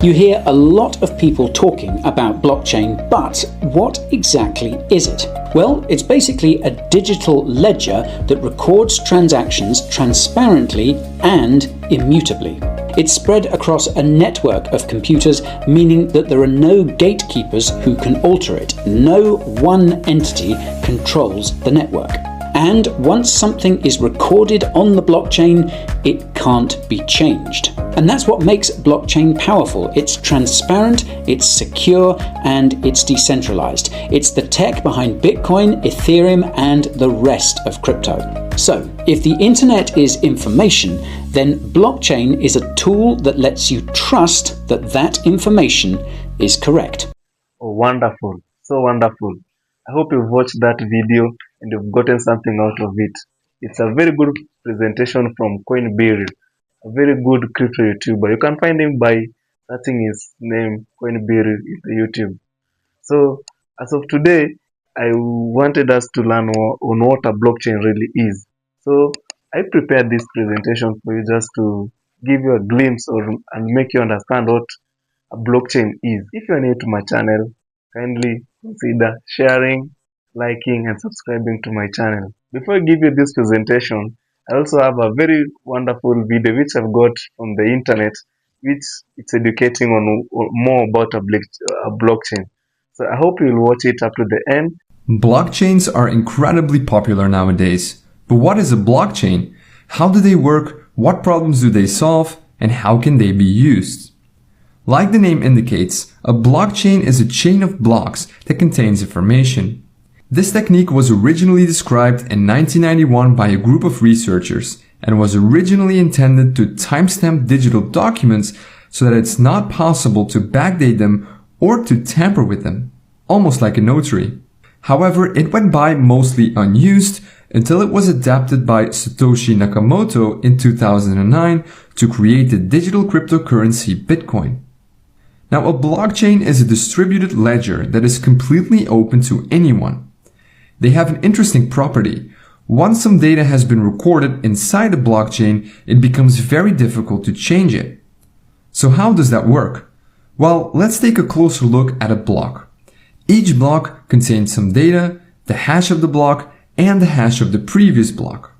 You hear a lot of people talking about blockchain, but what exactly is it? Well, it's basically a digital ledger that records transactions transparently and immutably. It's spread across a network of computers, meaning that there are no gatekeepers who can alter it. No one entity controls the network. And once something is recorded on the blockchain, it can't be changed. And that's what makes blockchain powerful. It's transparent, it's secure, and it's decentralized. It's the tech behind Bitcoin, Ethereum, and the rest of crypto. So, if the internet is information, then blockchain is a tool that lets you trust that that information is correct. Oh, wonderful. So wonderful. I hope you've watched that video and you've gotten something out of it. It's a very good presentation from Coinberry, a very good crypto YouTuber. You can find him by searching his name, Coinberry, in the YouTube. So, as of today, I wanted us to learn on what a blockchain really is. So, I prepared this presentation for you just to give you a glimpse and make you understand what a blockchain is. If you are new to my channel, kindly consider sharing, liking, and subscribing to my channel. Before I give you this presentation, I also have a very wonderful video which I've got from the internet, which it's educating on more about a blockchain. So I hope you'll watch it up to the end. Blockchains are incredibly popular nowadays. But what is a blockchain? How do they work? What problems do they solve? And how can they be used? Like the name indicates, a blockchain is a chain of blocks that contains information. This technique was originally described in 1991 by a group of researchers and was originally intended to timestamp digital documents so that it's not possible to backdate them or to tamper with them, almost like a notary. However, it went by mostly unused until it was adapted by Satoshi Nakamoto in 2009 to create the digital cryptocurrency Bitcoin. Now, a blockchain is a distributed ledger that is completely open to anyone. They have an interesting property. Once some data has been recorded inside a blockchain, it becomes very difficult to change it. So how does that work? Well, let's take a closer look at a block. Each block contains some data, the hash of the block, and the hash of the previous block.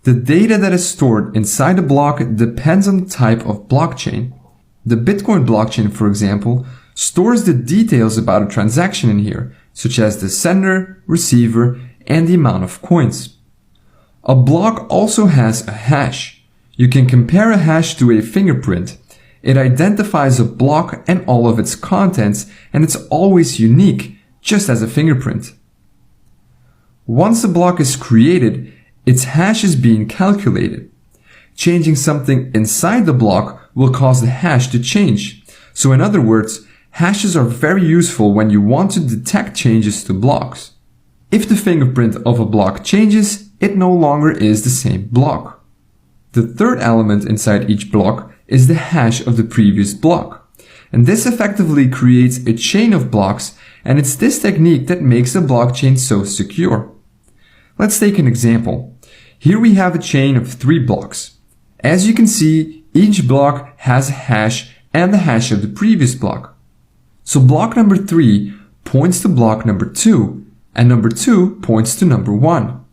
The data that is stored inside a block depends on the type of blockchain. The Bitcoin blockchain, for example, stores the details about a transaction in here, such as the sender, receiver, and the amount of coins. A block also has a hash. You can compare a hash to a fingerprint. It identifies a block and all of its contents, and it's always unique, just as a fingerprint. Once a block is created, its hash is being calculated. Changing something inside the block will cause the hash to change. So in other words, hashes are very useful when you want to detect changes to blocks. If the fingerprint of a block changes, it no longer is the same block. The third element inside each block is the hash of the previous block. And this effectively creates a chain of blocks, and it's this technique that makes a blockchain so secure. Let's take an example. Here we have a chain of 3 blocks. As you can see, each block has a hash and the hash of the previous block. So block number 3 points to block number 2, and number 2 points to number 1.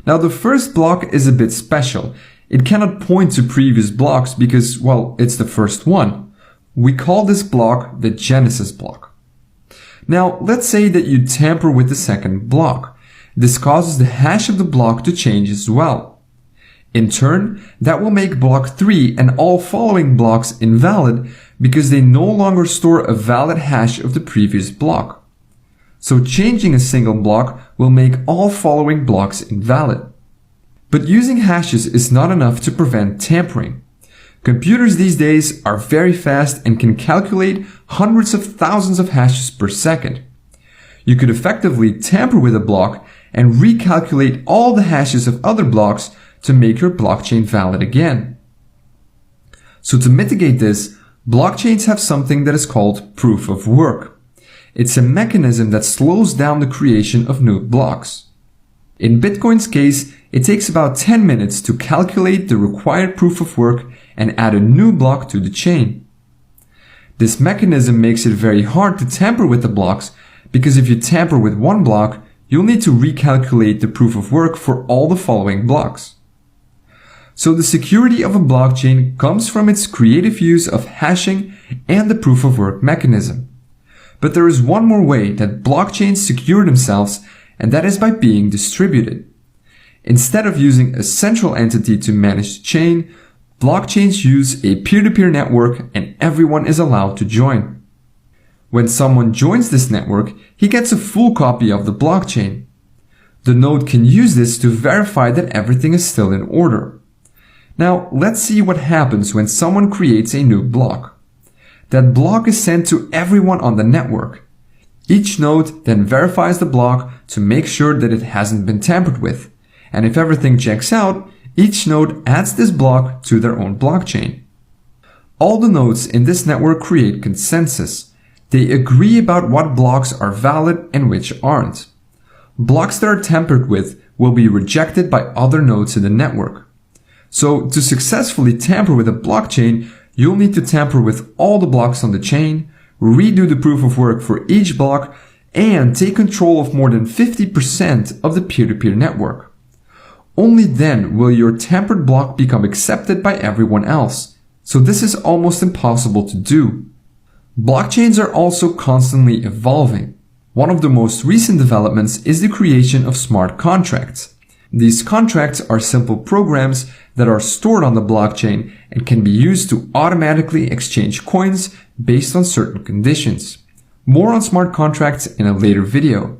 Now the first block is a bit special. It cannot point to previous blocks because, well, it's the first one. We call this block the Genesis block. Now let's say that you tamper with the second block. This causes the hash of the block to change as well. In turn, that will make block 3 and all following blocks invalid because they no longer store a valid hash of the previous block. So changing a single block will make all following blocks invalid. But using hashes is not enough to prevent tampering. Computers these days are very fast and can calculate hundreds of thousands of hashes per second. You could effectively tamper with a block and recalculate all the hashes of other blocks to make your blockchain valid again. So to mitigate this, blockchains have something that is called proof of work. It's a mechanism that slows down the creation of new blocks. In Bitcoin's case, it takes about 10 minutes to calculate the required proof of work and add a new block to the chain. This mechanism makes it very hard to tamper with the blocks, because if you tamper with one block, you'll need to recalculate the proof of work for all the following blocks. So the security of a blockchain comes from its creative use of hashing and the proof of work mechanism. But there is one more way that blockchains secure themselves, and that is by being distributed. Instead of using a central entity to manage the chain, blockchains use a peer-to-peer network and everyone is allowed to join. When someone joins this network, he gets a full copy of the blockchain. The node can use this to verify that everything is still in order. Now, let's see what happens when someone creates a new block. That block is sent to everyone on the network. Each node then verifies the block to make sure that it hasn't been tampered with. And if everything checks out, each node adds this block to their own blockchain. All the nodes in this network create consensus. They agree about what blocks are valid and which aren't. Blocks that are tampered with will be rejected by other nodes in the network. So to successfully tamper with a blockchain, you'll need to tamper with all the blocks on the chain, redo the proof of work for each block, and take control of more than 50% of the peer-to-peer network. Only then will your tampered block become accepted by everyone else. So this is almost impossible to do. Blockchains are also constantly evolving. One of the most recent developments is the creation of smart contracts. These contracts are simple programs that are stored on the blockchain and can be used to automatically exchange coins based on certain conditions. More on smart contracts in a later video.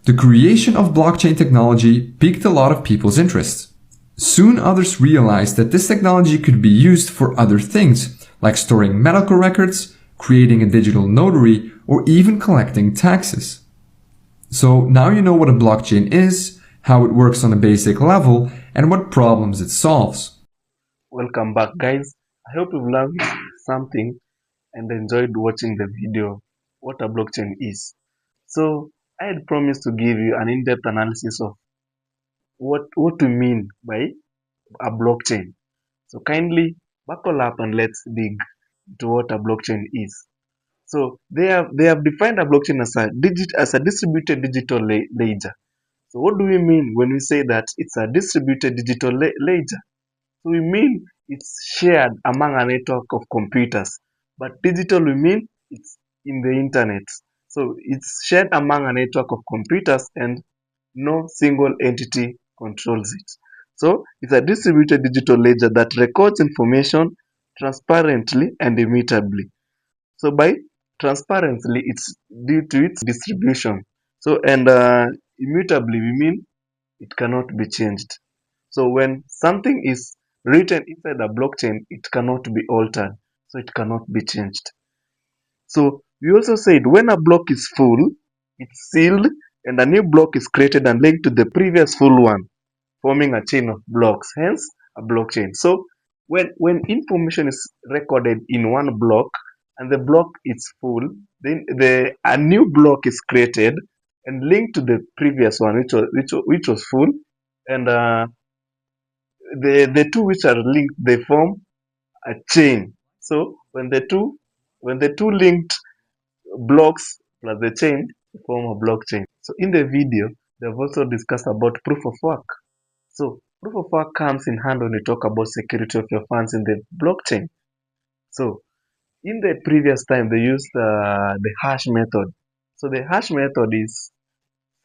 The creation of blockchain technology piqued a lot of people's interest. Soon others realized that this technology could be used for other things, like storing medical records, creating a digital notary, or even collecting taxes. So now you know what a blockchain is, how it works on a basic level, and what problems it solves. Welcome back, guys. I hope you've learned something and enjoyed watching the video what a blockchain is. So I had promised to give you an in-depth analysis of what we mean by a blockchain. So kindly buckle up and let's dig into what a blockchain is. So they have defined a blockchain as a distributed digital ledger. So what do we mean when we say that it's a distributed digital ledger? So we mean it's shared among a network of computers. But digital, we mean it's in the internet. So it's shared among a network of computers and no single entity controls it. So it's a distributed digital ledger that records information transparently and immutably. So by transparently, it's due to its distribution. So and immutably, we mean it cannot be changed. So when something is written inside a blockchain, it cannot be altered. So it cannot be changed. So we also said when a block is full, it's sealed and a new block is created and linked to the previous full one, forming a chain of blocks, hence a blockchain. So when information is recorded in one block and the block is full, then a new block is created and linked to the previous one, which was full, and the two which are linked, they form a chain. So when the two linked blocks plus the chain form a blockchain. So in the video, they've also discussed about proof of work. So proof of work comes in hand when we talk about security of your funds in the blockchain. So in the previous time, they used the hash method. So the hash method is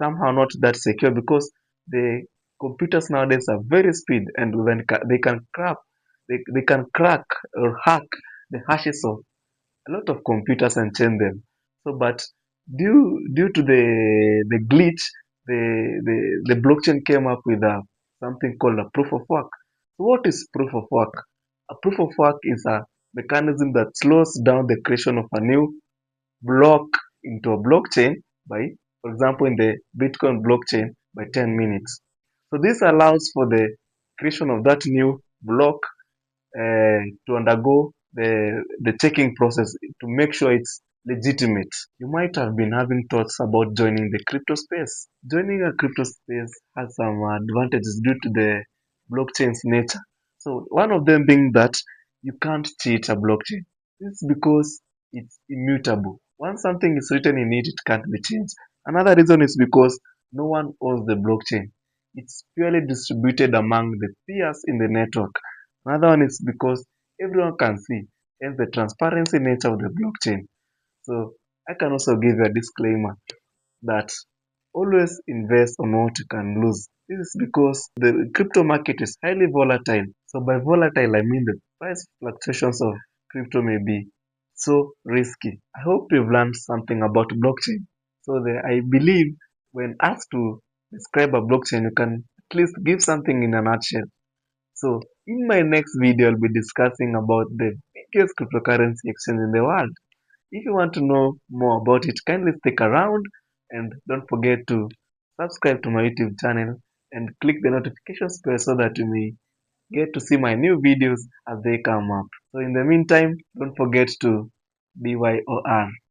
somehow not that secure because the computers nowadays are very speed and when they can crack or hack the hashes of a lot of computers and change them. So but due to the glitch, the blockchain came up with something called a proof of work. So what is proof of work? A proof of work is a mechanism that slows down the creation of a new block into a blockchain by, for example, in the Bitcoin blockchain by 10 minutes. So this allows for the creation of that new block to undergo the checking process to make sure it's legitimate. You might have been having thoughts about joining the crypto space. Joining a crypto space has some advantages due to the blockchain's nature. So one of them being that you can't cheat a blockchain. This is because it's immutable. Once something is written in it, it can't be changed. Another reason is because no one owns the blockchain. It's purely distributed among the peers in the network. Another one is because everyone can see, hence the transparency nature of the blockchain. So I can also give you a disclaimer that always invest on what you can lose. This is because the crypto market is highly volatile. So by volatile, I mean the price fluctuations of crypto may be so risky. I hope you've learned something about blockchain. So I believe when asked to describe a blockchain, you can at least give something in a nutshell. So in my next video, I'll be discussing about the biggest cryptocurrency exchange in the world. If you want to know more about it, kindly stick around and don't forget to subscribe to my YouTube channel and click the notification bell so that you may get to see my new videos as they come up. So in the meantime, don't forget to BYOR.